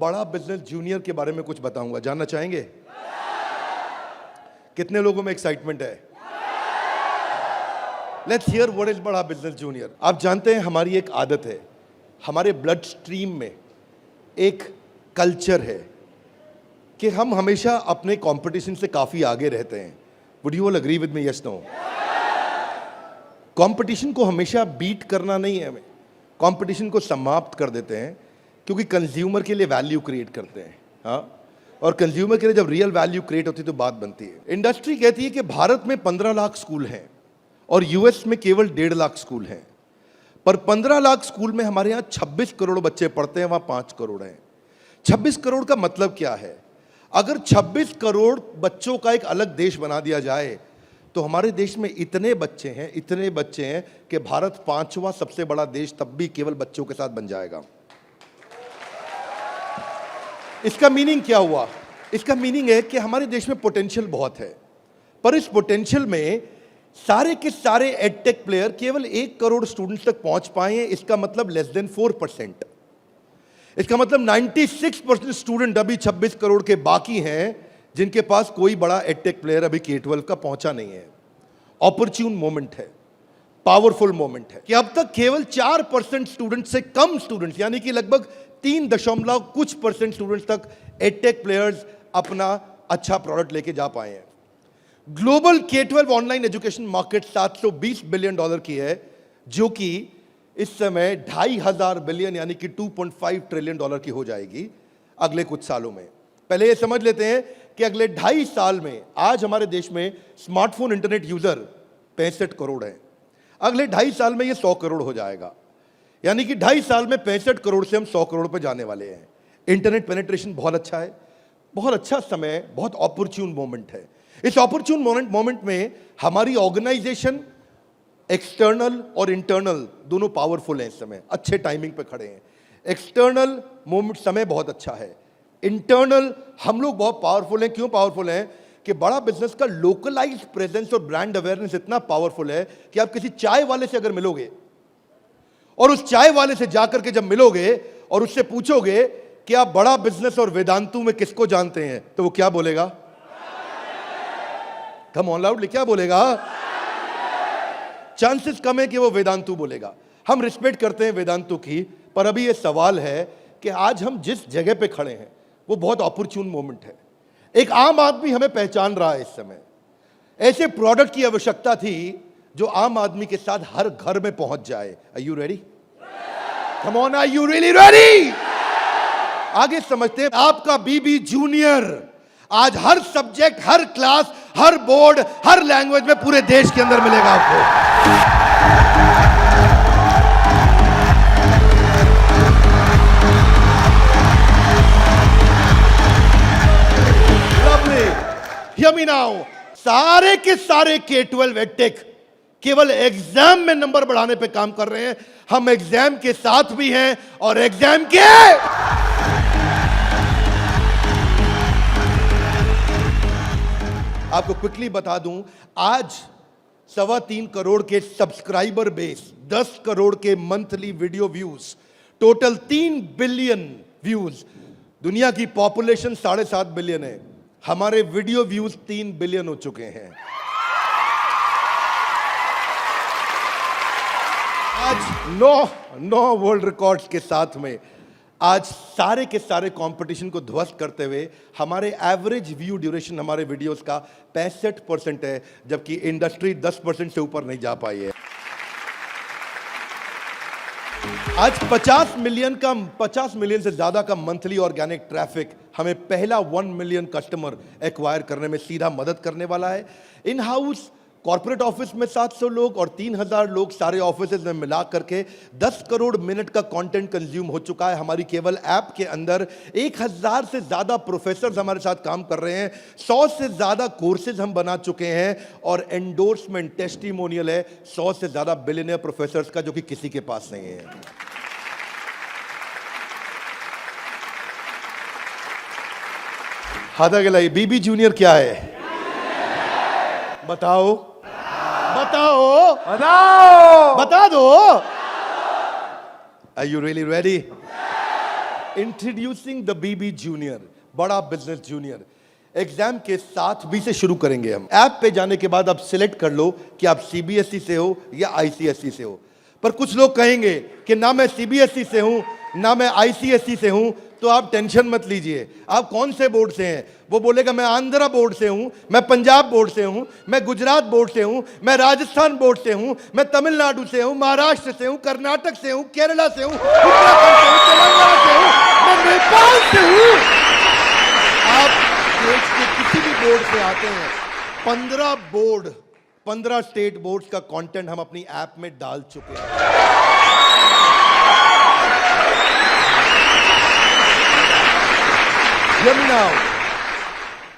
बड़ा business junior के बारे में कुछ बताऊंगा, जानना चाहेंगे? कितने लोगों में एक्साइटमेंट है? लेट्स हियर व्हाट इज बड़ा बिजनेस जूनियर। आप जानते हैं हमारी एक आदत है, हमारे ब्लड स्ट्रीम में एक कल्चर है कि हम हमेशा अपने कंपटीशन से काफी आगे रहते हैं। Would you all agree with me? Yes, no? Competition को हमेशा बीट करना नहीं है, हमें कंपटीशन को समाप्त कर देते हैं, क्योंकि कंज्यूमर के लिए वैल्यू क्रिएट करते हैं। हाँ, और कंज्यूमर के लिए जब रियल वैल्यू क्रिएट होती है तो बात बनती है। इंडस्ट्री कहती है कि भारत में 15 लाख स्कूल हैं और यूएस में केवल 1.5 लाख स्कूल हैं, पर 15 लाख स्कूल में हमारे यहाँ 26 करोड़ बच्चे पढ़ते हैं, वहाँ 5 करोड़ हैं। 26 करोड़ का मतलब क्या है? अगर 26 करोड़ बच्चों का एक अलग देश बना दिया जाए तो हमारे देश में इतने बच्चे हैं कि भारत 5वां सबसे बड़ा देश तब भी केवल बच्चों के साथ बन जाएगा। इसका मीनिंग क्या हुआ? इसका मीनिंग है कि हमारे देश में पोटेंशियल बहुत है, पर इस पोटेंशियल में सारे के सारे एडटेक प्लेयर केवल 1 करोड़ स्टूडेंट्स तक पहुंच पाए हैं। इसका मतलब लेस देन 4%। इसका मतलब 96% स्टूडेंट अभी 26 करोड़ के बाकी हैं जिनके पास कोई बड़ा एडटेक प्लेयर अभी K-12 का पहुंचा नहीं है। ऑपर्च्यून मोमेंट है, पावरफुल मोमेंट है कि अब तक केवल 4% स्टूडेंट से कम स्टूडेंट्स, यानी कि लगभग 3% स्टूडेंट्स तक एडटेक प्लेयर्स अपना अच्छा प्रोडक्ट लेके जा पाए हैं। Global K-12 online education market $720 billion की है, जो कि इस समय 2500 बिलियन यानी कि $2.5 ट्रिलियन की हो जाएगी अगले कुछ सालों में। पहले ये समझ लेते हैं कि अगले 2.5 साल में आज हमारे देश में स्मार्टफोन इंटरनेट यूजर 65 करोड़ हैं। अगले 2.5 साल में ये 100 करोड़ हो जाएगा, यानी कि 2.5 साल में 65 करोड़ से हम 100 करोड़ पे जाने वाले हैं। इंटरनेट पेनिट्रेशन बहुत अच्छा है, बहुत अच्छा समय, बहुत ऑपर्च्यून मोमेंट है। इस ऑपर्च्यून मोमेंट में हमारी ऑर्गेनाइजेशन एक्सटर्नल और इंटरनल दोनों पावरफुल हैं, इस समय अच्छे टाइमिंग पे खड़े हैं। एक्सटर्नल मोमेंट समय बहुत अच्छा है, इंटरनल हम लोग बहुत पावरफुल हैं। क्यों पावरफुल हैं? कि बड़ा बिजनेस का लोकलाइज्ड प्रेजेंस और ब्रांड अवेयरनेस इतना पावरफुल है कि आप किसी चाय वाले से अगर मिलोगे और उस चाय वाले से जाकर के जब मिलोगे और उससे पूछोगे कि आप बड़ा बिजनेस और वेदांतु में किसको जानते हैं, तो वो क्या बोलेगा? कम ऑन लाउडली, क्या बोलेगा? चांसेस कम है कि वो वेदांतु बोलेगा। हम रिस्पेक्ट करते हैं वेदांतु की, पर अभी ये सवाल है कि आज हम जिस जगह पे खड़े हैं वो बहुत ऑपर्च्यून मोमेंट है। एक आम आदमी हमें पहचान रहा है इस समय। ऐसे प्रोडक्ट की आवश्यकता थी जो आम आदमी के साथ हर घर में पहुंच जाए। Are you ready? Come on, are you really ready? आगे समझते हैं। आपका बीबी जूनियर आज हर सब्जेक्ट, हर क्लास, हर बोर्ड, हर लैंग्वेज में पूरे देश के अंदर मिलेगा आपको। Hear me now, सारे के सारे K-12 एडटेक केवल एग्जाम में नंबर बढ़ाने पे काम कर रहे हैं। हम एग्जाम के साथ भी हैं और एग्जाम के आपको क्विकली बता दूं, आज 3.25 करोड़ के सब्सक्राइबर बेस, 10 करोड़ के monthly video views, total 3 billion views. दुनिया की पॉपुलेशन 7.5 बिलियन है, हमारे वीडियो व्यूज 3 बिलियन हो चुके हैं। आज 9 वर्ल्ड रिकॉर्ड्स के साथ में आज सारे के सारे कंपटीशन को ध्वस्त करते हुए हमारे एवरेज व्यू ड्यूरेशन हमारे वीडियोस का 65% है, जबकि इंडस्ट्री 10% से ऊपर नहीं जा पाई है। आज 50 मिलियन से ज्यादा का मंथली ऑर्गेनिक ट्रैफिक हमें पहला 1 मिलियन कस्टमर एक्वायर करने में सीधा मदद करने वाला है। इन हाउस कॉर्पोरेट ऑफिस में 700 लोग और 3000 लोग सारे ऑफिस में मिला करके 10 करोड़ मिनट का कंटेंट कंज्यूम हो चुका है। हमारी केवल ऐप के अंदर 1000 से ज्यादा प्रोफेसर हमारे साथ काम कर रहे हैं, 100 से ज्यादा कोर्सेज हम बना चुके हैं और एंडोर्समेंट टेस्टिमोनियल है 100 से ज्यादा बिलियनियर प्रोफेसर्स का, जो कि किसी के पास नहीं है। हाथ आगे लाइए। बीबी जूनियर क्या है? बताओ बताओ बताओ, बता दो। Are you really ready? Introducing the BB junior, Bada business junior. Exam के 7B से शुरू करेंगे हम। ऐप पे जाने के बाद आप सिलेक्ट कर लो कि आप CBSE से हो या ICSE से हो। पर कुछ लोग कहेंगे कि ना मैं CBSE से हूं ना मैं ICSE से हूं, तो आप टेंशन मत लीजिए। आप कौन से बोर्ड से हैं? वो बोलेगा मैं आंध्रा बोर्ड से हूं, मैं पंजाब बोर्ड से हूं, मैं गुजरात बोर्ड से हूं, मैं राजस्थान बोर्ड से हूं, मैं तमिलनाडु से हूं, महाराष्ट्र से हूं, कर्नाटक से हूं, केरला से हूं, उत्तराखंड से हूं, तेलंगाना से हूं, मैं नेपाल से हूं। आप देश के किसी भी बोर्ड से आते हैं, 15 स्टेट बोर्ड्स का कंटेंट हम अपनी ऐप में डाल चुके हैं।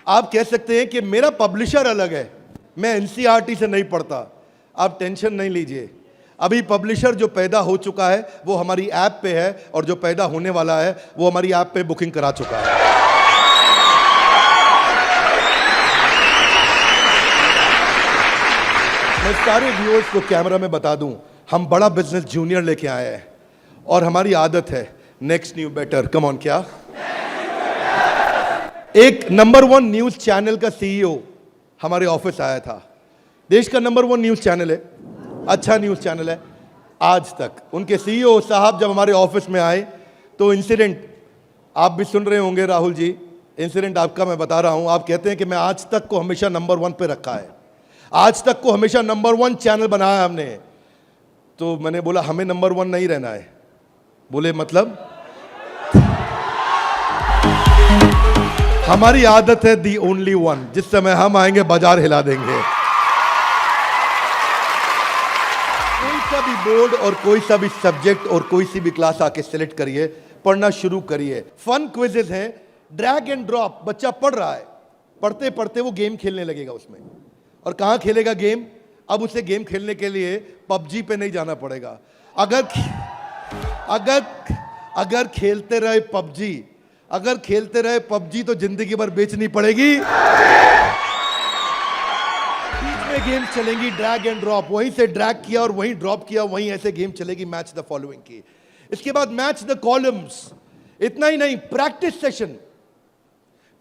आप कह सकते हैं कि मेरा पब्लिशर अलग है, मैं NCERT से नहीं पढ़ता। आप टेंशन नहीं लीजिए, अभी पब्लिशर जो पैदा हो चुका है वो हमारी ऐप पे है, और जो पैदा होने वाला है वो हमारी ऐप पे बुकिंग करा चुका है। मैं सारे व्यूअर्स को कैमरा में बता दूं, हम बड़ा बिजनेस जूनियर लेके आए हैं, और हमारी आदत है next new better. Come on, क्या एक नंबर 1 न्यूज चैनल का CEO हमारे ऑफिस आया था। देश का नंबर 1 न्यूज चैनल है, अच्छा न्यूज चैनल है। आज तक उनके CEO साहब जब हमारे ऑफिस में आए तो इंसिडेंट आप भी सुन रहे होंगे राहुल जी, इंसिडेंट आपका मैं बता रहा हूं। आप कहते हैं कि मैं आज तक को हमेशा नंबर 1 पे रखा है, आज तक को हमेशा नंबर 1 चैनल बनाया हमने। तो मैंने बोला हमें नंबर 1 नहीं रहना है। बोले मतलब? हमारी आदत है दी ओनली वन, जिस समय हम आएंगे बाजार हिला देंगे। कोई सा भी बोर्ड और कोई सा भी सब्जेक्ट और कोई सी भी क्लास आके सिलेक्ट करिए, पढ़ना शुरू करिए। फन क्विजेज हैं, ड्रैग एंड ड्रॉप। बच्चा पढ़ रहा है, पढ़ते पढ़ते वो गेम खेलने लगेगा उसमें। और कहां खेलेगा गेम? अब उसे गेम खेलने के लिए PUBG पे नहीं जाना पड़ेगा। अगर खेलते रहे PUBG तो जिंदगी भर बेचनी पड़ेगी। बीच में गेम चलेंगी ड्रैग एंड ड्रॉप, वहीं से ड्रैग किया और वहीं ड्रॉप किया, वहीं ऐसे गेम चलेगी मैच द फॉलोइंग की। इसके बाद मैच द कॉलम्स। इतना ही नहीं,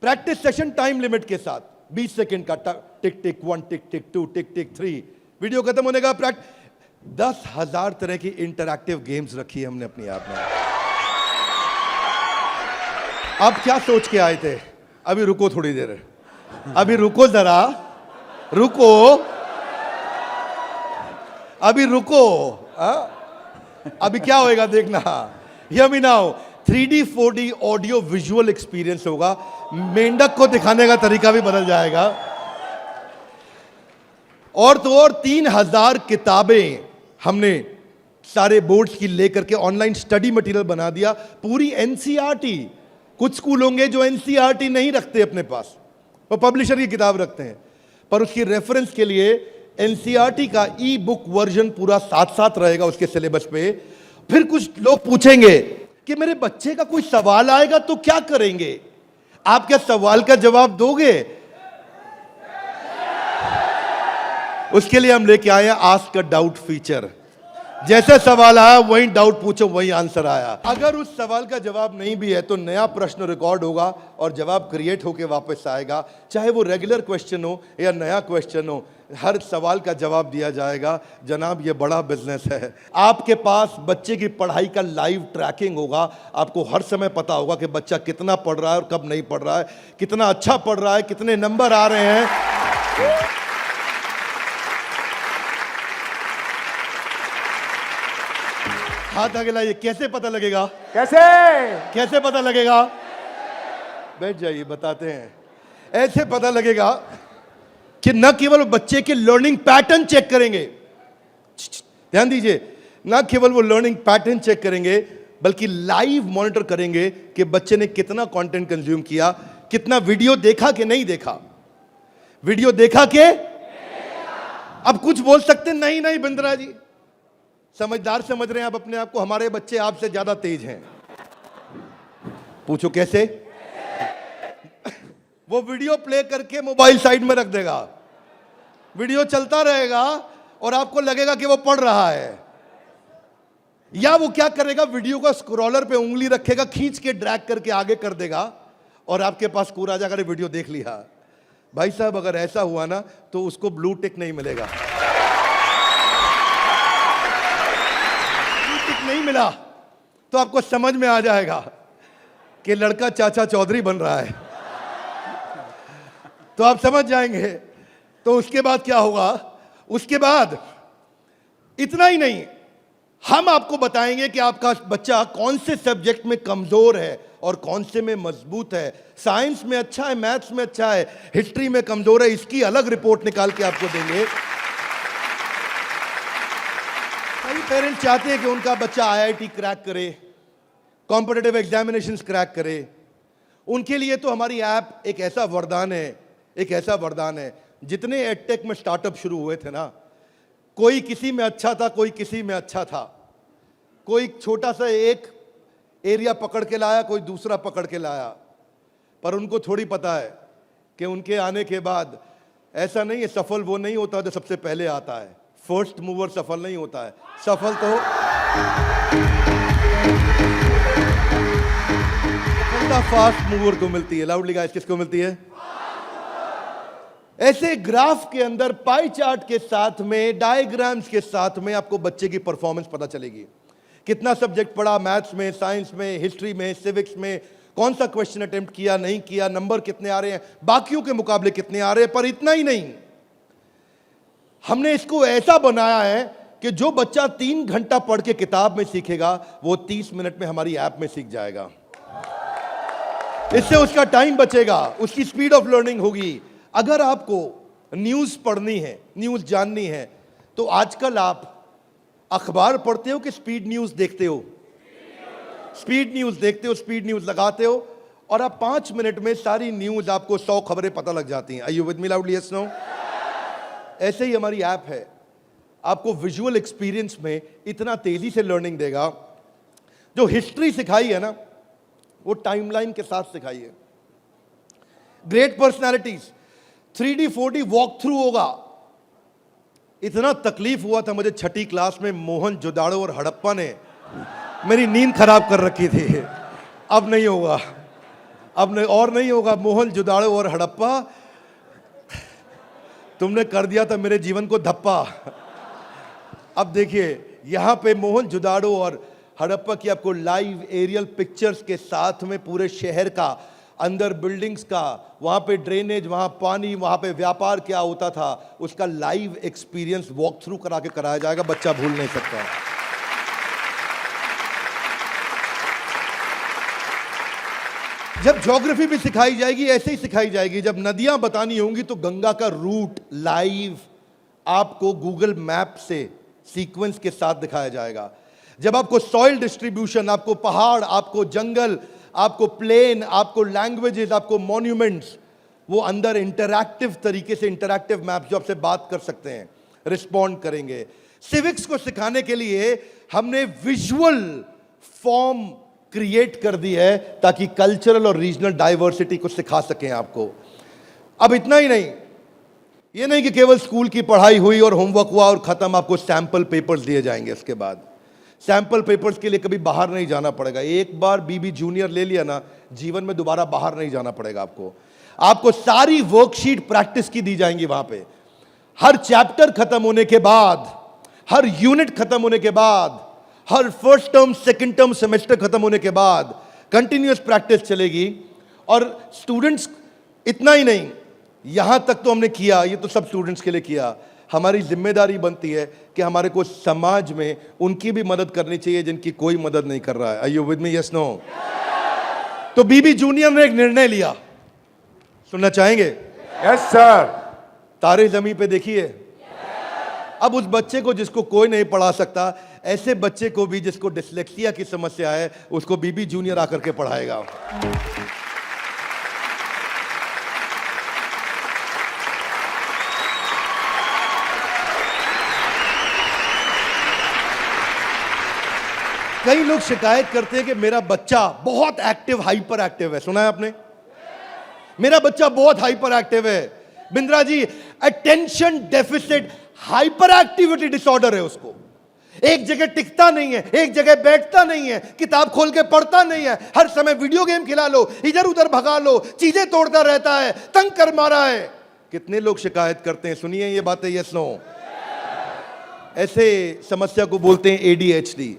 प्रैक्टिस सेशन टाइम लिमिट के साथ 20 सेकंड का, टिक टिक 1, टिक टिक 2, टिक टिक 3, वीडियो खत्म होने का 10,000 तरह की इंटरैक्टिव गेम्स रखी है हमने अपनी ऐप में। आप क्या सोच के आए थे? अभी रुको थोड़ी देर, अभी रुको जरा, अभी रुको। अभी क्या होएगा देखना। Hear me now, 3D 4D audio visual experience होगा। मेंढक को दिखाने का तरीका भी बदल जाएगा। और तो और 3000 किताबें हमने सारे बोर्ड्स की लेकर के ऑनलाइन स्टडी मटेरियल बना दिया, पूरी NCERT। कुछ स्कूल होंगे जो NCERT नहीं रखते अपने पास, वो पब्लिशर की किताब रखते हैं, पर उसकी रेफरेंस के लिए NCERT का ई-बुक वर्जन पूरा साथ साथ रहेगा उसके सिलेबस पे। फिर कुछ लोग पूछेंगे कि मेरे बच्चे का कोई सवाल आएगा तो क्या करेंगे? आप क्या सवाल का जवाब दोगे? उसके लिए हम लेके आए हैं आस्क अ डाउट फीचर। जैसे सवाल आया वही डाउट पूछो, वही आंसर आया। अगर उस सवाल का जवाब नहीं भी है तो नया प्रश्न रिकॉर्ड होगा और जवाब क्रिएट होके वापस आएगा। चाहे वो रेगुलर क्वेश्चन हो या नया क्वेश्चन हो, हर सवाल का जवाब दिया जाएगा। जनाब, ये बड़ा बिजनेस है। आपके पास बच्चे की पढ़ाई का लाइव ट्रैकिंग होगा। आपको हर समय पता होगा कि बच्चा कितना पढ़ रहा है और कब नहीं पढ़ रहा है, कितना अच्छा पढ़ रहा है, कितने नंबर आ रहे हैं। हाथ आगे लाइए। कैसे पता लगेगा? कैसे पता लगेगा? बैठ जाइए, बताते हैं। ऐसे पता लगेगा कि न केवल बच्चे के लर्निंग पैटर्न चेक करेंगे, ध्यान दीजिए, न केवल वो लर्निंग पैटर्न चेक करेंगे बल्कि लाइव मॉनिटर करेंगे कि बच्चे ने कितना कंटेंट कंज्यूम किया, कितना वीडियो देखा कि नहीं देखा, वीडियो देखा कि। अब कुछ बोल सकते नहीं बिंद्रा जी, समझदार समझ रहे हैं आप अपने आप को, हमारे बच्चे आपसे ज्यादा तेज हैं। पूछो कैसे? वो वीडियो प्ले करके मोबाइल साइड में रख देगा, वीडियो चलता रहेगा और आपको लगेगा कि वो पढ़ रहा है। या वो क्या करेगा, वीडियो का स्क्रॉलर पे उंगली रखेगा, खींच के ड्रैग करके आगे कर देगा और आपके पास स्कोर आ जाएगा, वीडियो देख लिया। भाई साहब अगर ऐसा हुआ ना तो उसको ब्लू टिक नहीं मिलेगा। ब्लू टिक नहीं मिला तो आपको समझ में आ जाएगा कि लड़का चाचा चौधरी बन रहा है, तो आप समझ जाएंगे। तो उसके बाद क्या होगा, उसके बाद इतना ही नहीं, हम आपको बताएंगे कि आपका बच्चा कौन से सब्जेक्ट में कमजोर है और कौन से में मजबूत है। साइंस में अच्छा है, मैथ्स में अच्छा है, हिस्ट्री में कमजोर है, इसकी अलग रिपोर्ट निकाल के आपको देंगे। कई पेरेंट्स चाहते हैं कि उनका बच्चा आईआईटी क्रैक करे, कॉम्पिटिटिव एग्जामिनेशंस क्रैक करे। उनके लिए तो हमारी ऐप एक ऐसा वरदान है, एक ऐसा वरदान है। जितने एडटेक में स्टार्टअप शुरू हुए थे ना, कोई किसी में अच्छा था, कोई किसी में अच्छा था, कोई छोटा सा एक एरिया पकड़ के लाया, कोई दूसरा पकड़ के लाया, पर उनको थोड़ी पता है कि उनके आने के बाद ऐसा नहीं है, सफल वो नहीं होता जो सबसे पहले आता है। फर्स्ट मूवर सफल नहीं होता है, सफल तो फास्ट मूवर को मिलती है। लाउडली गाइस, किसको मिलती है? ऐसे ग्राफ के अंदर पाई चार्ट के साथ में, डायग्राम्स के साथ में आपको बच्चे की परफॉर्मेंस पता चलेगी। कितना सब्जेक्ट पढ़ा, मैथ्स में, साइंस में, हिस्ट्री में, सिविक्स में, कौन सा क्वेश्चन अटेम्प्ट किया, नहीं किया, नंबर कितने आ रहे हैं, बाकियों के मुकाबले कितने आ रहे हैं। पर इतना ही नहीं, हमने इसको ऐसा बनाया है कि जो बच्चा 3 घंटा पढ़ के किताब में सीखेगा, वो 30 मिनट में हमारी ऐप में सीख जाएगा। इससे उसका टाइम बचेगा, उसकी स्पीड ऑफ लर्निंग होगी। अगर आपको न्यूज़ पढ़नी है, न्यूज़ जाननी है, तो आजकल आप अखबार पढ़ते हो कि स्पीड न्यूज़ देखते हो? स्पीड न्यूज़ देखते हो, स्पीड न्यूज़ लगाते हो और आप 5 मिनट में सारी न्यूज़, आपको 100 खबरें पता लग जाती हैं। Are you with me loudly? Yes, no? ऐसे ही हमारी ऐप है, आपको विजुअल एक्सपीरियंस में इतना तेजी से लर्निंग देगा। जो हिस्ट्री सिखाई है ना, वो टाइमलाइन के साथ सिखाई है। Great personalities 3D 4D walk through होगा। इतना तकलीफ हुआ था मुझे 6ठी क्लास में, मोहन जोदाड़ो और हड़प्पा ने मेरी नींद खराब कर रखी थी। अब नहीं होगा, अब नहीं, और नहीं होगा। मोहन जोदाड़ो और हड़प्पा, तुमने कर दिया था मेरे जीवन को धप्पा। अब देखिए यहां पे मोहन जोदाड़ो और हड़प्पा की आपको लाइव एरियल पिक्चर्स के साथ में पूरे शहर का, अंदर बिल्डिंग्स का, वहां पे ड्रेनेज, वहां पानी, वहां पे व्यापार क्या होता था, उसका लाइव एक्सपीरियंस वॉक थ्रू करा के कराया जाएगा। बच्चा भूल नहीं सकता। जब ज्योग्राफी भी सिखाई जाएगी, ऐसे ही सिखाई जाएगी। जब नदियां बतानी होंगी तो गंगा का रूट लाइव आपको गूगल मैप से सीक्वेंस के साथ दिखाया जाएगा। जब आपको सॉइल डिस्ट्रीब्यूशन, आपको पहाड़, आपको जंगल, आपको प्लेन, आपको लैंग्वेजेस, आपको मॉन्यूमेंट्स, वो अंदर इंटरैक्टिव तरीके से, इंटरैक्टिव मैप जो आपसे बात कर सकते हैं, रिस्पॉन्ड करेंगे। सिविक्स को सिखाने के लिए हमने विजुअल फॉर्म क्रिएट कर दी है ताकि कल्चरल और रीजनल डाइवर्सिटी को सिखा सकें आपको। अब इतना ही नहीं, ये नहीं कि केवल स्कूल की पढ़ाई हुई और होमवर्क हुआ और खत्म। आपको सैंपल पेपर्स दिए जाएंगे। इसके बाद सैंपल पेपर्स के लिए कभी बाहर नहीं जाना पड़ेगा। एक बार बीबी जूनियर ले लिया ना, जीवन में दोबारा बाहर नहीं जाना पड़ेगा आपको सारी वर्कशीट प्रैक्टिस की दी जाएंगी वहां पे। हर चैप्टर खत्म होने के बाद, हर यूनिट खत्म होने के बाद, हर first term, second term, semester खत्म होने के बाद कंटिन्यूअस प्रैक्टिस चलेगी। और स्टूडेंट्स, इतना ही नहीं, यहां तक तो हमने किया, ये तो सब स्टूडेंट्स के लिए किया। हमारी जिम्मेदारी बनती है कि हमारे को समाज में उनकी भी मदद करनी चाहिए जिनकी कोई मदद नहीं कर रहा है। Are you with me? Yes, no? तो बीबी जूनियर ने एक निर्णय लिया, सुनना चाहेंगे? Yes sir. तारे जमीन पे देखिए। अब उस बच्चे को जिसको कोई नहीं पढ़ा सकता, ऐसे बच्चे को भी जिसको डिसलेक्सिया की समस्या है, उसको बीबी जूनियर आकर के पढ़ाएगा। कई लोग शिकायत करते हैं कि मेरा बच्चा बहुत एक्टिव, हाइपर एक्टिव है। सुना है आपने? मेरा बच्चा बहुत हाइपर एक्टिव है। Bindra ji, attention deficit hyperactivity disorder है उसको। एक जगह टिकता नहीं है, एक जगह बैठता नहीं है, किताब खोल के पढ़ता नहीं है, हर समय वीडियो गेम खिला लो, इधर उधर भगा लो, चीजें तोड़ता रहता है, तंग कर मारा है। कितने लोग शिकायत करते हैं, सुनिए ये बातें, यस नो। ऐसे समस्या को बोलते हैं ADHD।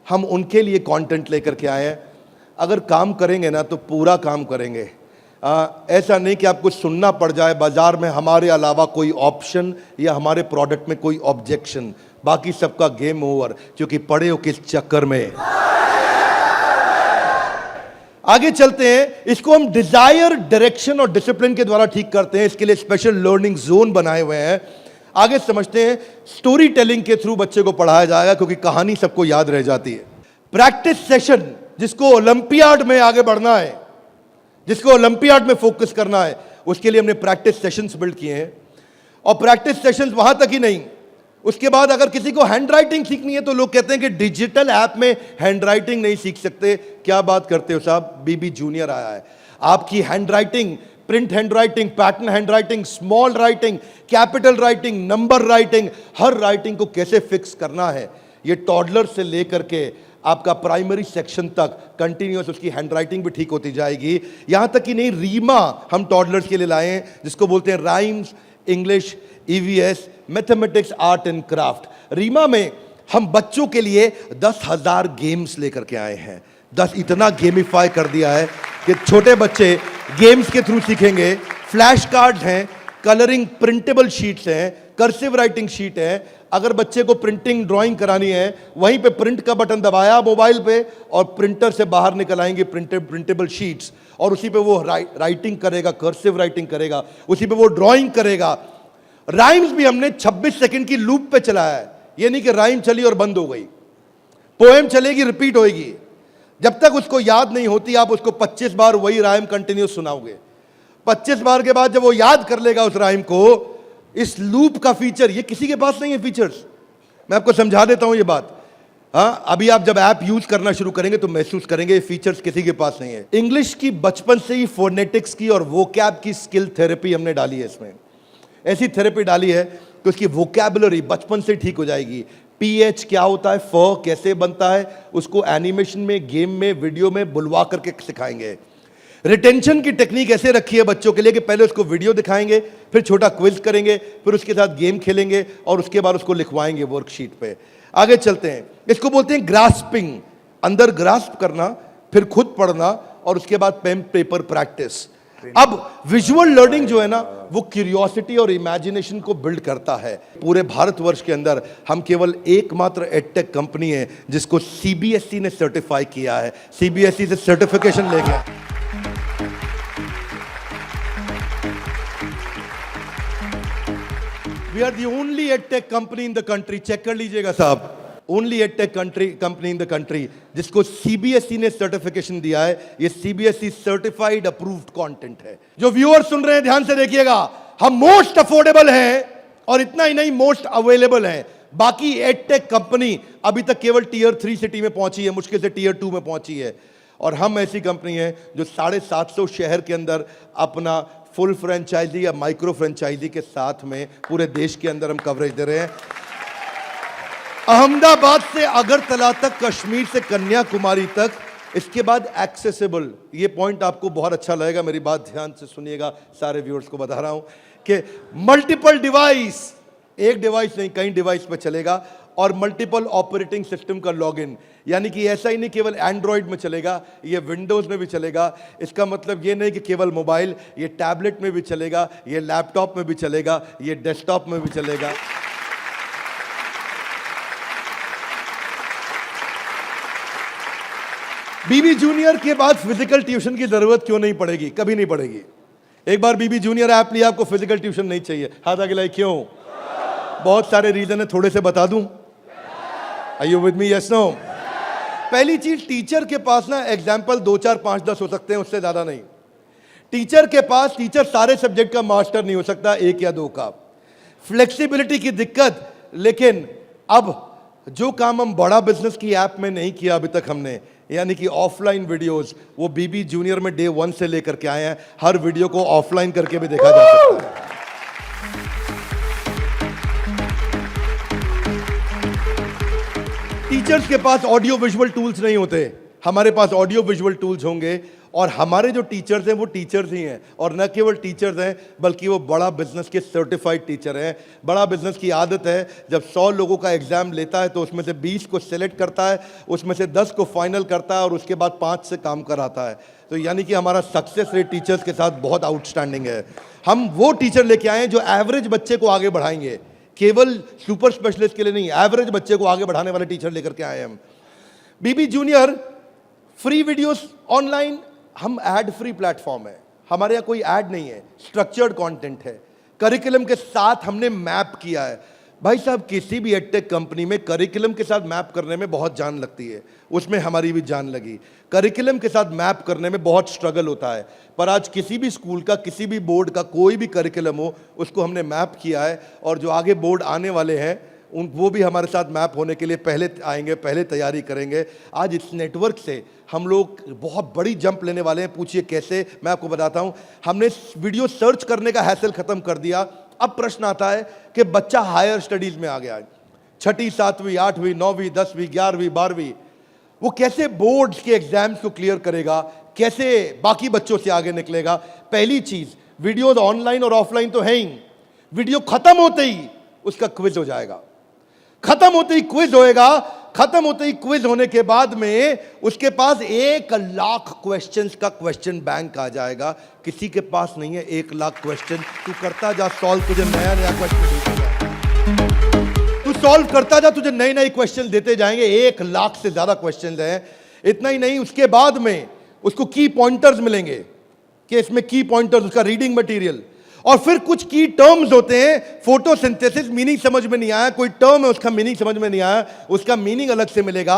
हम उनके लिए कंटेंट लेकर के आए हैं। अगर काम करेंगे ना तो पूरा काम करेंगे। ऐसा नहीं कि आपको सुनना पड़ जाए बाजार में हमारे अलावा कोई ऑप्शन या हमारे प्रोडक्ट में कोई ऑब्जेक्शन, बाकी सबका गेम ओवर, क्योंकि पड़े हो किस चक्कर में। आगे चलते हैं। इसको हम डिजायर, डायरेक्शन और डिसिप्लिन के द्वारा ठीक करते हैं। इसके लिए स्पेशल लर्निंग जोन बनाए हुए हैं। आगे समझते हैं। स्टोरी टेलिंग के थ्रू बच्चे को पढ़ाया जाएगा, क्योंकि कहानी सबको याद रह जाती है। प्रैक्टिस सेशन, जिसको ओलंपियाड में आगे बढ़ना है, जिसको ओलंपियाड में फोकस करना है, उसके लिए हमने प्रैक्टिस सेशंस बिल्ड किए हैं। और प्रैक्टिस सेशंस वहां तक ही नहीं, उसके बाद अगर किसी को हैंड राइटिंग सीखनी है तो लोग कहते हैं कि डिजिटल ऐप में हैंड राइटिंग नहीं सीख सकते। क्या बात करते हो साहब, बीबी जूनियर आया है। आपकी handwriting, print handwriting, pattern handwriting, small writing, capital writing, number writing, हर राइटिंग को कैसे फिक्स करना है, ये टॉडलर से लेकर के आपका प्राइमरी सेक्शन तक कंटिन्यूअस उसकी हैंडराइटिंग भी ठीक होती जाएगी। यहां तक कि नहीं, रीमा हम टॉडलर्स के लिए लाए हैं, जिसको बोलते हैं rhymes, English, EVS, mathematics, art and craft. Reema में हम बच्चों के लिए 10,000 गेम्स लेकर के आए हैं। 10 इतना गेमिफाई कर दिया है कि छोटे बच्चे गेम्स के थ्रू सीखेंगे। फ्लैश कार्ड्स हैं, कलरिंग प्रिंटेबल शीट्स हैं, कर्सिव राइटिंग शीट है। अगर बच्चे को प्रिंटिंग ड्राइंग करानी है, वहीं पे प्रिंट का बटन दबाया मोबाइल पे और प्रिंटर से बाहर निकल आएंगे प्रिंटेबल शीट्स, और उसी पे वो राइटिंग करेगा, कर्सिव राइटिंग करेगा, उसी पे वो ड्राइंग करेगा। राइम्स भी हमने 26 सेकंड की लूप पे चलाया है। ये नहीं कि राइम चली और बंद हो गई। पोएम चलेगी, रिपीट होएगी। जब तक उसको याद नहीं होती, आप उसको 25 बार वही राइम कंटिन्यूस सुनाओगे। 25 बार के बाद जब वो याद कर लेगा उस राइम को, इस लूप का फीचर ये किसी के पास नहीं है। फीचर्स मैं आपको समझा देता हूं ये बात। हाँ, अभी आप जब ऐप यूज करना शुरू करेंगे तो महसूस करेंगे ये फीचर्स किसी के पास नहीं है। इंग्लिश की बचपन से ही फोनेटिक्स की और वोकैब की स्किल थेरेपी हमने डाली है। इसमें ऐसी थेरेपी डाली है कि उसकी वोकैबुलरी बचपन से ठीक हो जाएगी। PH क्या होता है, फ कैसे बनता है, उसको एनिमेशन में, गेम में, वीडियो में बुलवा करके सिखाएंगे। रिटेंशन की टेक्निक ऐसे रखी है बच्चों के लिए कि पहले उसको वीडियो दिखाएंगे, फिर छोटा क्विज करेंगे, फिर उसके साथ गेम खेलेंगे और उसके बाद उसको लिखवाएंगे वर्कशीट पे। आगे चलते हैं। इसको बोलते हैं ग्रास्पिंग, अंदर ग्रास्प करना, फिर खुद पढ़ना और उसके बाद पेन पेपर प्रैक्टिस। अब विजुअल लर्निंग जो है ना, वो क्यूरियोसिटी और इमेजिनेशन को बिल्ड करता है। पूरे भारतवर्ष के अंदर हम केवल एकमात्र एडटेक कंपनी है जिसको CBSE ने सर्टिफाई किया है। CBSE से सर्टिफिकेशन ले गया। We are the only edtech company in the country, check कर लीजिएगा साहब, only edtech company in the country जिसको CBSE ने सर्टिफिकेशन दिया है। ये CBSE सर्टिफाइड अप्रूव्ड कंटेंट है। जो व्यूअर सुन रहे हैं ध्यान से देखिएगा, हम मोस्ट अफोर्डेबल हैं और इतना ही नहीं, मोस्ट अवेलेबल हैं। बाकी एडटेक कंपनी अभी तक केवल Tier 3 सिटी में पहुंची है, मुश्किल से Tier 2 में पहुंची है। और हम ऐसी कंपनी है जो 750 शहर के अंदर अपना फुल फ्रेंचाइजी या माइक्रो फ्रेंचाइजी के साथ में पूरे देश के अंदर हम कवरेज दे रहे हैं। अहमदाबाद से अगरतला तक, कश्मीर से कन्याकुमारी तक, इसके बाद एक्सेसिबल। ये पॉइंट आपको बहुत अच्छा लगेगा, मेरी बात ध्यान से सुनिएगा, सारे व्यूअर्स को बता रहा हूं कि मल्टीपल डिवाइस, एक डिवाइस नहीं कई डिवाइस पे चलेगा, और मल्टीपल ऑपरेटिंग सिस्टम का लॉगिन। यानी कि ऐसा ही नहीं केवल एंड्रॉइड में चलेगा, ये विंडोज में भी चलेगा। इसका मतलब ये नहीं कि केवल मोबाइल, ये टैबलेट में भी चलेगा, ये लैपटॉप में भी चलेगा, ये डेस्कटॉप में भी चलेगा। बीबी जूनियर के बाद फिजिकल ट्यूशन की जरूरत क्यों नहीं पड़ेगी? कभी नहीं पड़ेगी। एक बार बीबी जूनियर ऐप लिया, आपको फिजिकल ट्यूशन नहीं चाहिए। हाथ आगे लाइए, क्यों? बहुत सारे रीजन है, थोड़े से बता दूं। Are you with me? Yes no? पहली चीज, टीचर के पास ना एग्जाम्पल 2 4 5 10 हो सकते हैं, उससे ज्यादा नहीं। टीचर के पास, टीचर सारे सब्जेक्ट का मास्टर नहीं हो सकता, 1 या 2 का। फ्लेक्सिबिलिटी की दिक्कत। लेकिन अब जो काम हम बड़ा बिजनेस की ऐप में नहीं किया अभी तक हमने, यानी कि ऑफलाइन वीडियोस, वो बीबी जूनियर में Day 1 से लेकर के आए हैं। हर वीडियो को ऑफलाइन करके भी देखा जा सकता है। टीचर्स के पास ऑडियो विजुअल टूल्स नहीं होते, हमारे पास ऑडियो विजुअल टूल्स होंगे। और हमारे जो टीचर्स हैं वो टीचर्स ही हैं, और न केवल टीचर्स हैं बल्कि वो बड़ा बिजनेस के सर्टिफाइड टीचर हैं। बड़ा बिजनेस की आदत है, जब 100 लोगों का एग्जाम लेता है तो उसमें से 20 को सेलेक्ट करता है, उसमें से 10 को फाइनल करता है और उसके बाद 5 से काम कराता है। तो यानी कि हमारा सक्सेस रेट टीचर्स के साथ बहुत आउटस्टैंडिंग है। हम वो टीचर लेके आए हैं जो एवरेज बच्चे को आगे बढ़ाएंगे, केवल सुपर स्पेशलिस्ट के लिए नहीं, एवरेज बच्चे को आगे बढ़ाने वाले टीचर लेकर के आए हैं हम। बीबी जूनियर फ्री वीडियोस ऑनलाइन, हम एड फ्री प्लेटफॉर्म है, हमारे यहाँ कोई ऐड नहीं है, स्ट्रक्चर्ड कंटेंट है, करिकुलम के साथ हमने मैप किया है। भाई साहब, किसी भी एडटेक कंपनी में करिकुलम के साथ मैप करने में बहुत जान लगती है, उसमें हमारी भी जान लगी। करिकुलम के साथ मैप करने में बहुत स्ट्रगल होता है, पर आज किसी भी स्कूल का, किसी भी बोर्ड का कोई भी करिकुलम हो, उसको हमने मैप किया है। और जो आगे बोर्ड आने वाले हैं वो भी हमारे साथ मैप होने के लिए पहले आएंगे, पहले तैयारी करेंगे। आज इस नेटवर्क से हम लोग बहुत बड़ी जंप लेने वाले हैं। पूछिए कैसे, मैं आपको बताता हूं। हमने वीडियो सर्च करने का हैसल खत्म कर दिया। अब प्रश्न आता है कि बच्चा हायर स्टडीज में आ गया है, 6ठी 7वीं 8वीं 9वीं 10वीं 11वीं 12वीं, वो कैसे बोर्ड्स के एग्जाम्स को क्लियर करेगा, कैसे बाकी बच्चों से आगे निकलेगा। पहली चीज, वीडियो ऑनलाइन और ऑफलाइन तो है ही, वीडियो खत्म होते ही उसका क्विज हो जाएगा, खत्म होते ही क्विज होएगा। खत्म होते ही क्विज होने के बाद में उसके पास 1 लाख क्वेश्चंस का क्वेश्चन बैंक आ जाएगा। किसी के पास नहीं है 1 लाख क्वेश्चन। तू करता जा सॉल्व, तुझे नया नया क्वेश्चन, तू सॉल्व करता जा, तुझे नए नए क्वेश्चन देते जाएंगे। 1 लाख से ज्यादा क्वेश्चन हैं। इतना ही नहीं, उसके बाद में उसको की पॉइंटर्स मिलेंगे कि इसमें की पॉइंटर्स, उसका रीडिंग मटेरियल, और फिर कुछ की टर्म्स होते हैं। फोटोसिंथेसिस मीनिंग समझ में नहीं आया, कोई टर्म है उसका मीनिंग समझ में नहीं आया, उसका मीनिंग अलग से मिलेगा।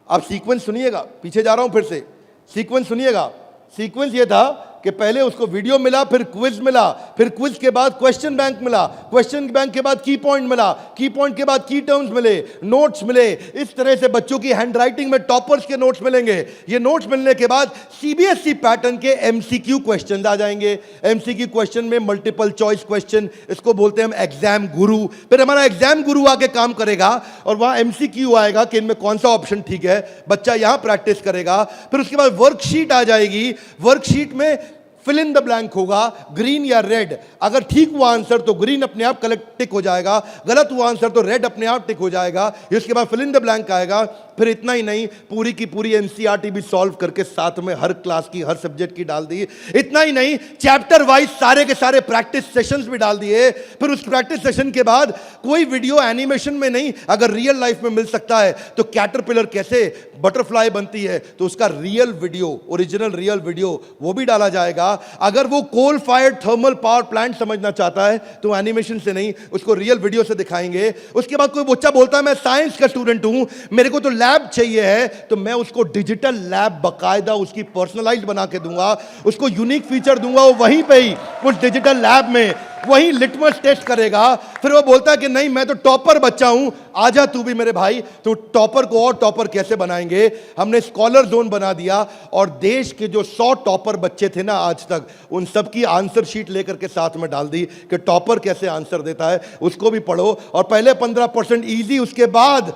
आप सीक्वेंस सुनिएगा, पीछे जा रहा हूं फिर से, सीक्वेंस सुनिएगा। सीक्वेंस ये था कि पहले उसको वीडियो मिला, फिर क्विज मिला, फिर क्विज के बाद क्वेश्चन बैंक मिला, क्वेश्चन बैंक के बाद की पॉइंट मिला, की पॉइंट के बाद की टर्म्स मिले, नोट्स मिले। इस तरह से बच्चों की हैंडराइटिंग में टॉपर्स के नोट्स मिलेंगे। ये नोट्स मिलने के बाद सीबीएसई पैटर्न के एमसीक्यू क्वेश्चन आ जाएंगे। एमसीक्यू क्वेश्चन में मल्टीपल चॉइस क्वेश्चन, इसको बोलते हैं हम एग्जाम गुरु। फिर हमारा एग्जाम गुरु आके काम करेगा और वहां एमसीक्यू आएगा कि इनमें कौन सा ऑप्शन ठीक है, बच्चा यहां प्रैक्टिस करेगा। फिर उसके बाद वर्कशीट आ जाएगी, वर्कशीट में फिल इन द ब्लैंक होगा, ग्रीन या रेड। अगर ठीक हुआ आंसर तो ग्रीन अपने आप कलेक्ट टिक हो जाएगा, गलत हुआ आंसर तो रेड अपने आप टिक हो जाएगा। इसके बाद फिल इन द ब्लैंक आएगा। फिर इतना ही नहीं, पूरी की पूरी एनसीईआरटी भी सॉल्व करके साथ में हर क्लास की, हर सब्जेक्ट की डाल दी। इतना ही नहीं, चैप्टर वाइज सारे के सारे प्रैक्टिस सेशंस भी डाल दिए। फिर उस प्रैक्टिस सेशन के बाद कोई वीडियो एनिमेशन में नहीं, अगर रियल लाइफ में मिल सकता है तो कैटरपिलर कैसे बटरफ्लाई बनती है तो उसका real video, original real video वो भी डाला जाएगा। अगर वो coal fired thermal power plant समझना चाहता है तो एनिमेशन से नहीं, उसको रियल वीडियो से दिखाएंगे। उसके बाद कोई बच्चा बोलता है मैं साइंस का स्टूडेंट हूं, मेरे को तो लैब चाहिए है, तो मैं उसको डिजिटल लैब बकायदा उसकी पर्सनलाइज्ड बना के दूंगा, उसको यूनिक फीचर दूंगा। वो वहीं पे ही उस डिजिटल लैब में वही लिटमस टेस्ट करेगा। फिर वो बोलता है कि नहीं मैं तो टॉपर बच्चा हूं, आजा तू भी मेरे भाई। तो टॉपर को और टॉपर कैसे बनाएंगे, हमने स्कॉलर जोन बना दिया और देश के जो 100 टॉपर बच्चे थे ना आज तक, उन सब की आंसर शीट लेकर के साथ में डाल दी कि टॉपर कैसे आंसर देता है, उसको भी पढ़ो। और पहले 15% इजी, उसके बाद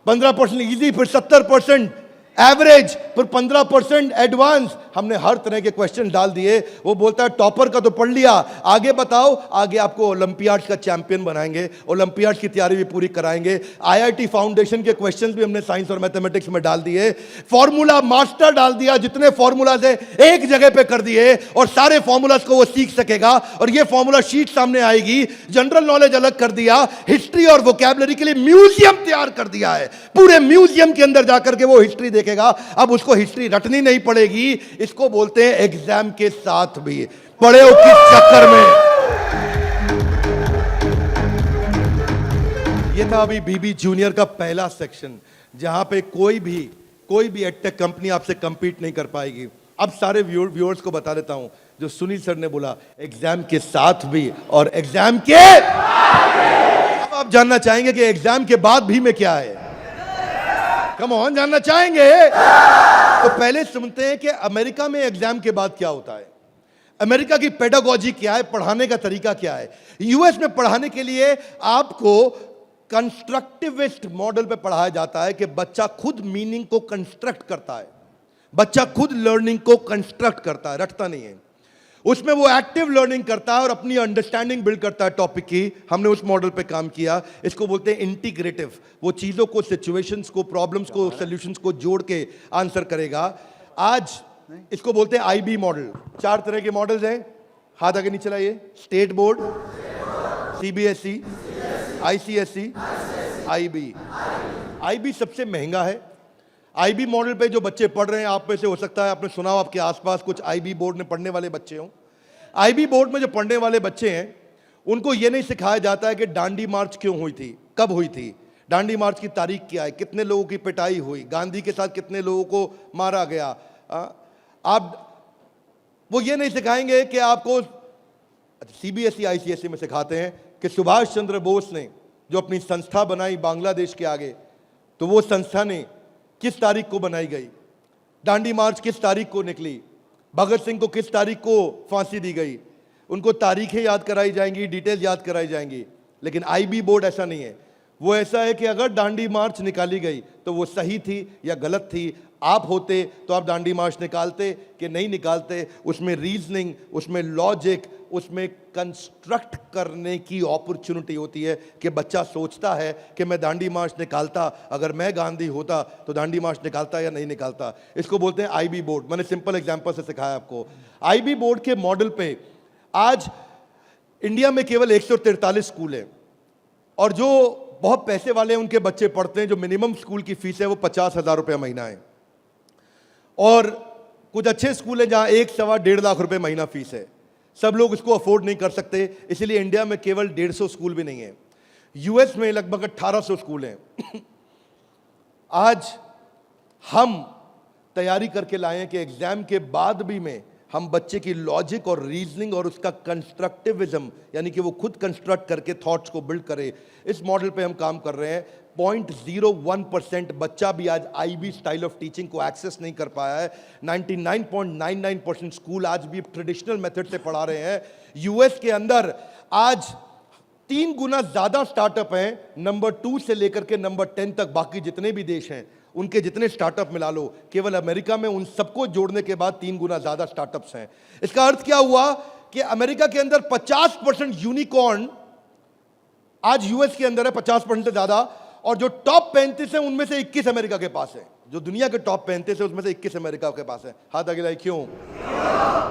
15% इजी, फिर 70% एवरेज, फिर 15% एडवांस। हमने हर तरह के क्वेश्चन डाल दिए। वो बोलता है टॉपर का तो पढ़ लिया, आगे बताओ। आगे आपको ओलंपियाड्स का चैंपियन बनाएंगे, ओलंपियाड्स की तैयारी भी पूरी कराएंगे। आईआईटी फाउंडेशन के क्वेश्चंस भी हमने साइंस और मैथमेटिक्स में डाल दिए। फॉर्मूला मास्टर डाल दिया, जितने फॉर्मूलाज है एक जगह पे कर दिए और सारे फॉर्मूलाज को वो सीख सकेगा। और ये फॉर्मूला शीट सामने आएगी। जनरल नॉलेज अलग कर दिया, हिस्ट्री और वोकैबुलरी के लिए म्यूजियम तैयार कर दिया है। पूरे म्यूजियम के अंदर जाकर के वो हिस्ट्री देखेगा। अब उसको हिस्ट्री रटनी नहीं पड़ेगी। इसको बोलते हैं एग्जाम के साथ भी पढ़े हो किस चक्कर में। ये था अभी बीबी जूनियर का पहला सेक्शन, जहां पे कोई भी एडटेक कंपनी आपसे कंपीट नहीं कर पाएगी। अब सारे व्यूअर्स को बता देता हूं, जो सुनील सर ने बोला एग्जाम के साथ भी और एग्जाम के, अब आप जानना चाहेंगे कि एग्जाम के बाद भी में क्या है। कम ऑन, जानना चाहेंगे तो पहले सुनते हैं कि अमेरिका में एग्जाम के बाद क्या होता है, अमेरिका की पेडागोजी क्या है, पढ़ाने का तरीका क्या है। यूएस में पढ़ाने के लिए आपको कंस्ट्रक्टिविस्ट मॉडल पे पढ़ाया जाता है कि बच्चा खुद मीनिंग को कंस्ट्रक्ट करता है, बच्चा खुद लर्निंग को कंस्ट्रक्ट करता है, रटता नहीं है। उसमें वो एक्टिव लर्निंग करता है और अपनी अंडरस्टैंडिंग बिल्ड करता है टॉपिक की। हमने उस मॉडल पे काम किया। इसको बोलते हैं इंटीग्रेटिव। वो चीजों को, सिचुएशंस को, प्रॉब्लम्स को, सॉल्यूशंस को जोड़ के आंसर करेगा। आज इसको बोलते हैं आईबी मॉडल। 4 तरह के मॉडल्स हैं, हाथ आगे नीचे लाइए। State board, CBSE, ICSE, IB. IB सबसे महंगा है। आईबी मॉडल पे जो बच्चे पढ़ रहे हैं, आप में से हो सकता है आपने सुना हो, आपके आसपास कुछ आईबी बोर्ड में पढ़ने वाले बच्चे हों। आईबी बोर्ड में जो पढ़ने वाले बच्चे हैं, उनको ये नहीं सिखाया जाता है कि डांडी मार्च क्यों हुई थी, कब हुई थी, डांडी मार्च की तारीख क्या है, कितने लोगों की पिटाई हुई, गांधी के साथ कितने लोगों को मारा गया। आप वो ये नहीं सिखाएंगे कि आपको, सीबीएसई आईसीएसई में सिखाते हैं कि सुभाष चंद्र बोस ने जो अपनी संस्था बनाई बांग्लादेश के आगे, तो वो संस्था ने किस तारीख को बनाई गई, डांडी मार्च किस तारीख को निकली, भगत सिंह को किस तारीख को फांसी दी गई। उनको तारीखें याद कराई जाएंगी, डिटेल याद कराई जाएंगी। लेकिन आईबी बोर्ड ऐसा नहीं है। वो ऐसा है कि अगर डांडी मार्च निकाली गई तो वो सही थी या गलत थी। आप होते तो आप डांडी मार्च निकालते कि नहीं निकालते। उसमें रीजनिंग, उसमें लॉजिक, उसमें कंस्ट्रक्ट करने की अपॉर्चुनिटी होती है कि बच्चा सोचता है कि मैं डांडी मार्च निकालता, अगर मैं गांधी होता तो डांडी मार्च निकालता या नहीं निकालता। इसको बोलते हैं आईबी बोर्ड। मैंने सिंपल एग्जांपल से सिखाया आपको। आईबी बोर्ड के मॉडल पे आज इंडिया में केवल 143 स्कूल हैं, और जो बहुत पैसे वाले हैं उनके बच्चे पढ़ते हैं। जो मिनिमम स्कूल की फीस है वो 50,000 रुपये महीना है, और कुछ अच्छे स्कूल हैं जहां 1, सवा 1.5 लाख रुपए महीना फीस है। सब लोग इसको अफोर्ड नहीं कर सकते, इसलिए इंडिया में केवल 150 स्कूल भी नहीं है। यूएस में लगभग 1800 स्कूल हैं। आज हम तैयारी करके लाए हैं कि एग्जाम के बाद भी में हम बच्चे की लॉजिक और रीजनिंग और उसका कंस्ट्रक्टिविज्म, यानी कि वो खुद कंस्ट्रक्ट करके थॉट्स को बिल्ड करे, इस मॉडल पे हम काम कर रहे हैं। 0.01% बच्चा भी आज आईबी स्टाइल ऑफ टीचिंग को एक्सेस नहीं कर पाया है। 99.99% स्कूल आज भी ट्रेडिशनल मेथड से पढ़ा रहे हैं। यूएस के अंदर आज 3 गुना ज्यादा स्टार्टअप हैं, नंबर 2 से लेकर के नंबर 10 तक। बाकी जितने भी देश हैं उनके जितने स्टार्टअप मिला लो, केवल अमेरिका में उन सबको जोड़ने के बाद 3 गुना ज्यादा स्टार्टअप्स हैं। इसका अर्थ क्या हुआ कि अमेरिका के अंदर 50% यूनिकॉर्न आज यूएस के अंदर है, 50% से ज्यादा। और जो टॉप 35 है उनमें से 21 अमेरिका के पास है। जो दुनिया के टॉप 35 है उसमें से 21 अमेरिका के पास है। हाथ आगे लाइए। क्यों?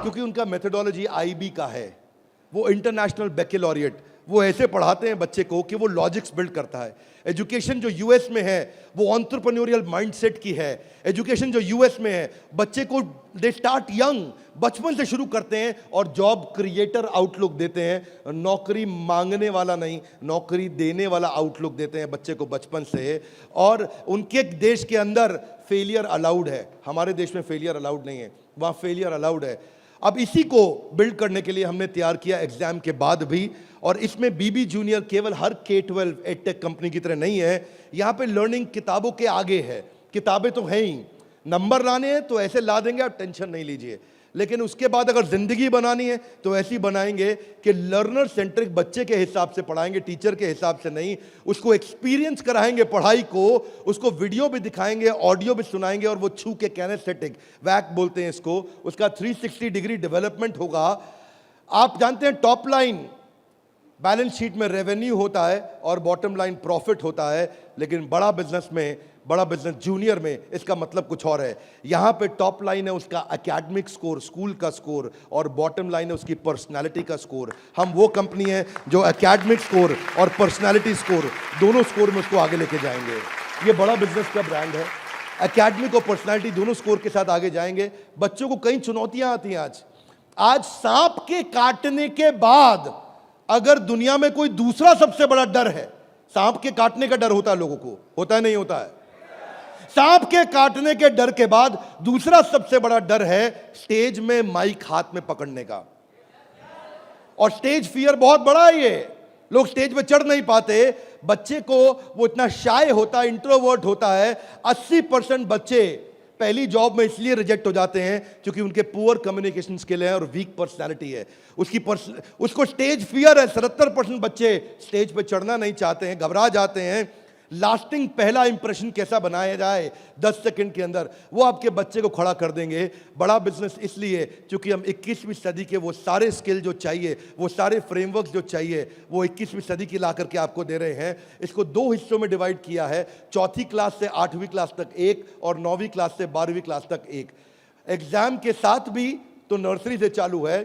क्योंकि उनका मेथोडोलॉजी आईबी का है। वो इंटरनेशनल बैकलॉरिएट, वो ऐसे पढ़ाते हैं बच्चे को कि वो लॉजिक्स बिल्ड करता है। एजुकेशन जो यूएस में है वो एंटरप्रेन्योरियल माइंडसेट की है। एजुकेशन जो यूएस में है, बच्चे को दे स्टार्ट यंग, बचपन से शुरू करते हैं और जॉब क्रिएटर आउटलुक देते हैं। नौकरी मांगने वाला नहीं, नौकरी देने वाला आउटलुक देते हैं बच्चे को बचपन से। और उनके देश के अंदर फेलियर अलाउड है, हमारे देश में फेलियर अलाउड नहीं है, वहाँ फेलियर अलाउड है। अब इसी को बिल्ड करने के लिए हमने तैयार किया एग्जाम के बाद भी। और इसमें बीबी जूनियर केवल हर K-12 एडटेक कंपनी की तरह नहीं है। यहाँ पे लर्निंग किताबों के आगे है। किताबें तो हैं ही, नंबर लाने हैं तो ऐसे ला देंगे, आप टेंशन नहीं लीजिए। लेकिन उसके बाद अगर जिंदगी बनानी है तो ऐसी बनाएंगे कि लर्नर सेंट्रिक बच्चे के हिसाब से पढ़ाएंगे, टीचर के हिसाब से नहीं। उसको एक्सपीरियंस कराएंगे पढ़ाई को, उसको वीडियो भी दिखाएंगे, ऑडियो भी सुनाएंगे, और वो छू के कैनेस्थेटिक वैक बोलते हैं इसको, उसका 360 डिग्री डेवलपमेंट होगा। आप जानते हैं टॉप लाइन बैलेंस शीट में रेवेन्यू होता है और बॉटम लाइन प्रॉफिट होता है, लेकिन बड़ा बिजनेस में, बड़ा बिजनेस जूनियर में इसका मतलब कुछ और है। यहां पे टॉप लाइन है उसका एकेडमिक स्कोर, स्कूल का स्कोर, और बॉटम लाइन है उसकी पर्सनालिटी का स्कोर। हम वो कंपनी है जो एकेडमिक स्कोर और पर्सनालिटी स्कोर, दोनों स्कोर में उसको आगे लेके जाएंगे। ये बड़ा बिजनेस का ब्रांड है। एकेडमिक और पर्सनालिटी दोनों स्कोर के साथ आगे जाएंगे। बच्चों को कई चुनौतियां आती हैं आज सांप के काटने के बाद अगर दुनिया में कोई दूसरा सबसे बड़ा डर है, सांप के काटने का डर होता है लोगों को, होता है नहीं होता है? सांप के काटने के डर के बाद दूसरा सबसे बड़ा डर है स्टेज में माइक हाथ में पकड़ने का। और स्टेज फियर बहुत बड़ा है। ये लोग स्टेज पे चढ़ नहीं पाते। बच्चे को वो इतना शाय होता है, इंट्रोवर्ट होता है। 80% बच्चे पहली जॉब में इसलिए रिजेक्ट हो जाते हैं क्योंकि उनके पुअर कम्युनिकेशन स्किल है और वीक पर्सनालिटी है। उसको स्टेज फियर है। 77% बच्चे स्टेज पे चढ़ना नहीं चाहते हैं, घबरा जाते हैं। लास्टिंग पहला इंप्रेशन कैसा बनाया जाए 10 सेकंड के अंदर, वो आपके बच्चे को खड़ा कर देंगे। बड़ा बिजनेस इसलिए क्योंकि हम 21वीं सदी के वो सारे स्किल जो चाहिए, वो सारे फ्रेमवर्क जो चाहिए, वो 21वीं सदी की ला करके आपको दे रहे हैं। इसको 2 हिस्सों में डिवाइड किया है, 4th क्लास से 8वीं क्लास तक एक और 9वीं क्लास से 12वीं क्लास तक एक। एग्जाम के साथ भी तो नर्सरी से चालू है,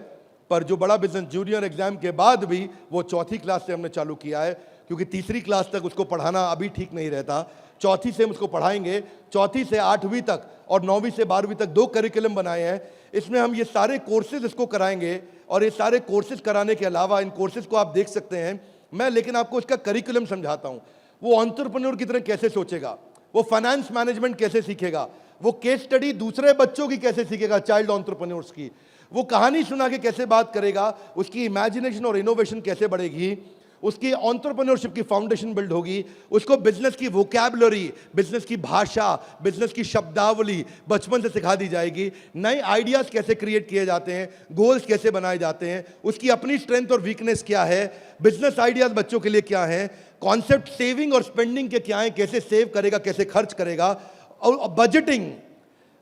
पर जो बड़ा बिजनेस जूनियर एग्जाम के बाद भी वो 4th क्लास से हमने चालू किया है, क्योंकि 3री क्लास तक उसको पढ़ाना अभी ठीक नहीं रहता। 4थी से हम उसको पढ़ाएंगे, 4थी से 8वीं तक और 9वीं से 12वीं तक 2 करिकुलम बनाए हैं। इसमें हम ये सारे कोर्सेज इसको कराएंगे और ये सारे कोर्सेज कराने के अलावा इन कोर्सेज को आप देख सकते हैं। मैं लेकिन आपको इसका करिकुलम समझाता हूँ। वो एंटरप्रेन्योर की तरह कैसे सोचेगा, वो फाइनेंस मैनेजमेंट कैसे सीखेगा, वो केस स्टडी दूसरे बच्चों की कैसे सीखेगा, चाइल्ड एंटरप्रेन्योर्स की, वो कहानी सुना के कैसे बात करेगा, उसकी इमेजिनेशन और इनोवेशन कैसे बढ़ेगी, उसकी एंटरप्रेन्योरशिप की फाउंडेशन बिल्ड होगी, उसको बिजनेस की वोकैबुलरी, बिजनेस की भाषा, बिजनेस की शब्दावली बचपन से सिखा दी जाएगी। नए आइडियाज कैसे क्रिएट किए जाते हैं, गोल्स कैसे बनाए जाते हैं, उसकी अपनी स्ट्रेंथ और वीकनेस क्या है, बिजनेस आइडियाज बच्चों के लिए क्या है, कॉन्सेप्ट सेविंग और स्पेंडिंग के क्या है, कैसे सेव करेगा, कैसे खर्च करेगा, और budgeting,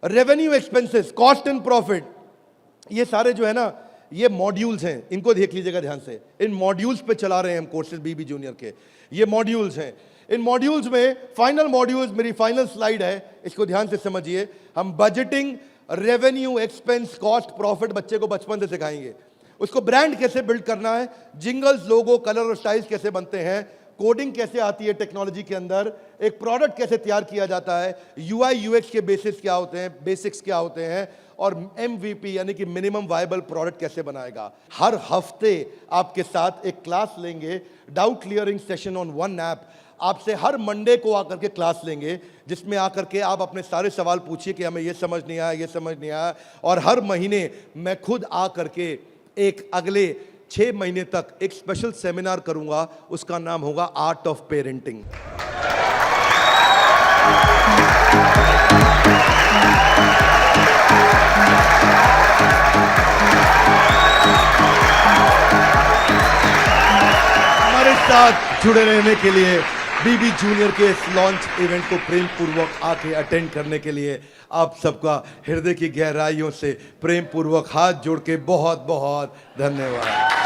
revenue expenses, cost and profit, ये सारे जो है ना, ये मॉड्यूल्स हैं। इनको देख लीजिएगा ध्यान से। इन मॉड्यूल्स पे चला रहे हैं हम कोर्सेज बीबी जूनियर के। ये मॉड्यूल्स हैं। इन मॉड्यूल्स में फाइनल मॉड्यूल्स, मेरी फाइनल स्लाइड है, इसको ध्यान से समझिए। हम budgeting, revenue, expense, cost, profit बच्चे को बचपन से सिखाएंगे। उसको ब्रांड कैसे बिल्ड करना है, जिंगल्स, लोगो, कलर और स्टाइल्स कैसे बनते हैं, कोडिंग कैसे आती है टेक्नोलॉजी के अंदर, एक प्रोडक्ट कैसे तैयार किया जाता है, यूआई यूएक्स के बेसिस क्या होते हैं, बेसिक्स क्या होते हैं, और एमवीपी यानी कि मिनिमम वायबल प्रोडक्ट कैसे बनाएगा। हर हफ्ते आपके साथ एक क्लास लेंगे, doubt clearing session on one app. आपसे हर मंडे को आकर के क्लास लेंगे, जिसमें आकर के आप अपने सारे सवाल पूछिए कि हमें ये समझ नहीं आया, ये समझ नहीं आया। और हर महीने मैं खुद आकर के एक अगले 6 महीने तक एक स्पेशल सेमिनार करूंगा, उसका नाम होगा आर्ट ऑफ पेरेंटिंग। हमारे साथ जुड़े रहने के लिए, बीबी जूनियर के इस लॉन्च इवेंट को प्रेम पूर्वक आके अटेंड करने के लिए आप सबका हृदय की गहराइयों से प्रेम पूर्वक हाथ जोड़ के बहुत बहुत धन्यवाद।